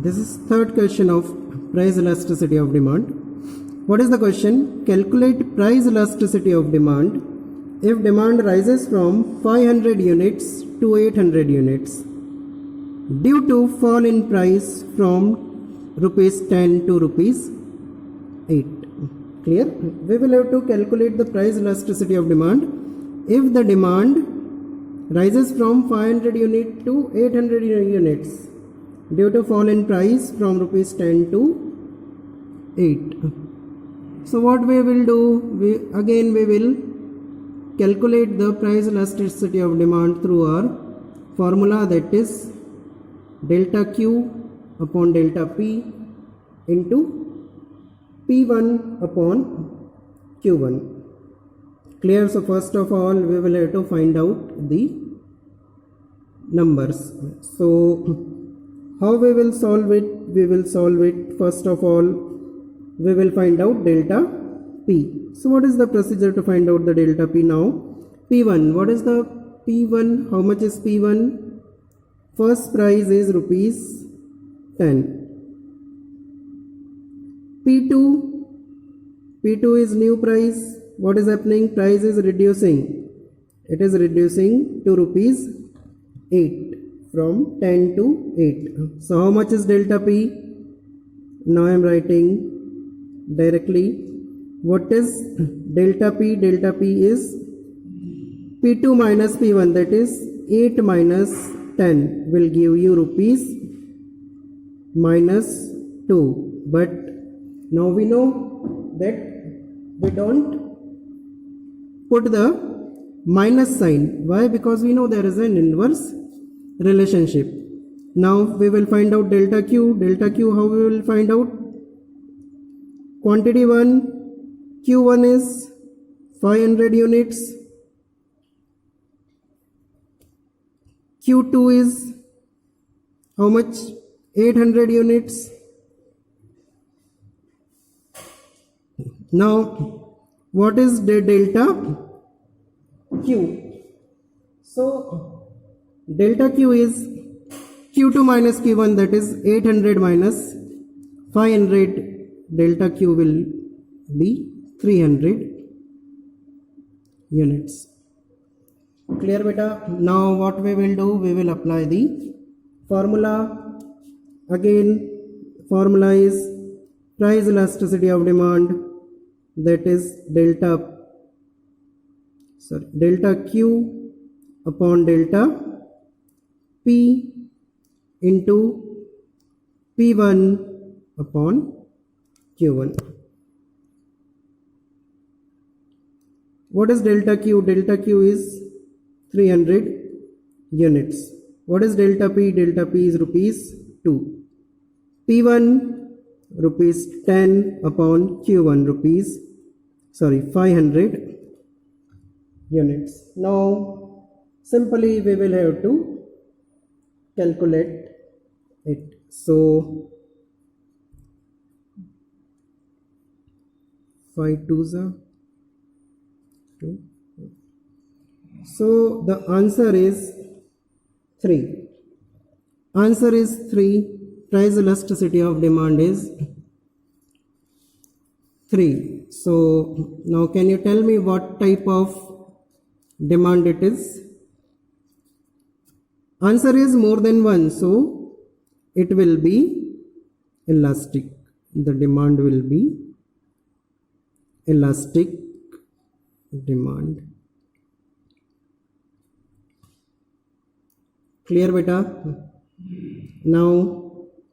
This is third question of price elasticity of demand. What is the question? Calculate price elasticity of demand if demand rises from 500 units to 800 units due to fall in price from rupees 10 to rupees 8. Clear? We will have to calculate the price elasticity of demand if the demand rises from 500 units to 800 units due to fall in price from rupees 10 to 8. So what we will do, we will calculate the price elasticity of demand through our formula, that is delta Q upon delta P into P1 upon Q1. Clear? So first of all we will have to find out the numbers. So how we will solve it? We will solve it, first of all we will find out delta P. So what is the procedure to find out the delta P now? P1, what is the P1? How much is P1? First price is rupees 10. P2 is new price. What is happening? Price is reducing. It is reducing to rupees 8, from 10 to 8. So how much is delta P? Now I am writing directly. What is delta P? Delta P is P2 minus P1, that is 8 minus 10 will give you rupees minus 2. But now we know that we don't put the minus sign. Why? Because we know there is an inverse relationship. Now we will find out delta Q. Delta Q, how we will find out? Quantity 1, Q1 is 500 units. Q2 is how much? 800 units. Now what is the delta Q? So delta Q is Q2 minus Q1, that is 800 minus 500. Delta Q will be 300 units. Clear beta? Now what we will do? We will apply the formula. Again, formula is price elasticity of demand, that is delta Q upon delta P into P1 upon Q1. What is delta Q? Delta Q is 300 units. What is delta P? Delta P is rupees 2. P1 rupees 10 upon Q1 500 units. Now simply we will have to calculate it. So 5 2s are 2. So the answer is 3. Answer is 3. Price elasticity of demand is 3. So now can you tell me what type of demand it is? Answer is more than 1, so it will be elastic. The demand will be elastic demand. Clear beta? Now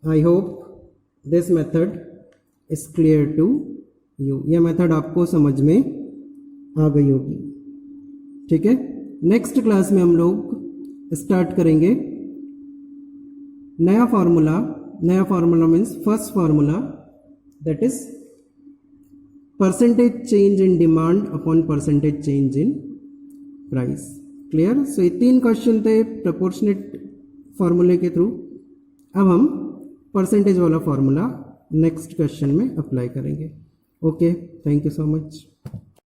I hope this method is clear to you. यह method आपको समझ में आ गई होगी. ठीक है, next class में हम लोग स्टार्ट करेंगे नया फार्मूला. नया formula means first formula, that is percentage change in demand upon percentage change in price. Clear? So ये 3 क्वेश्चन थे प्रोपोर्शनेट फार्मूले के थ्रू. अब हम परसेंटेज वाला फार्मूला नेक्स्ट क्वेश्चन में अप्लाई करेंगे. Okay, thank you so much.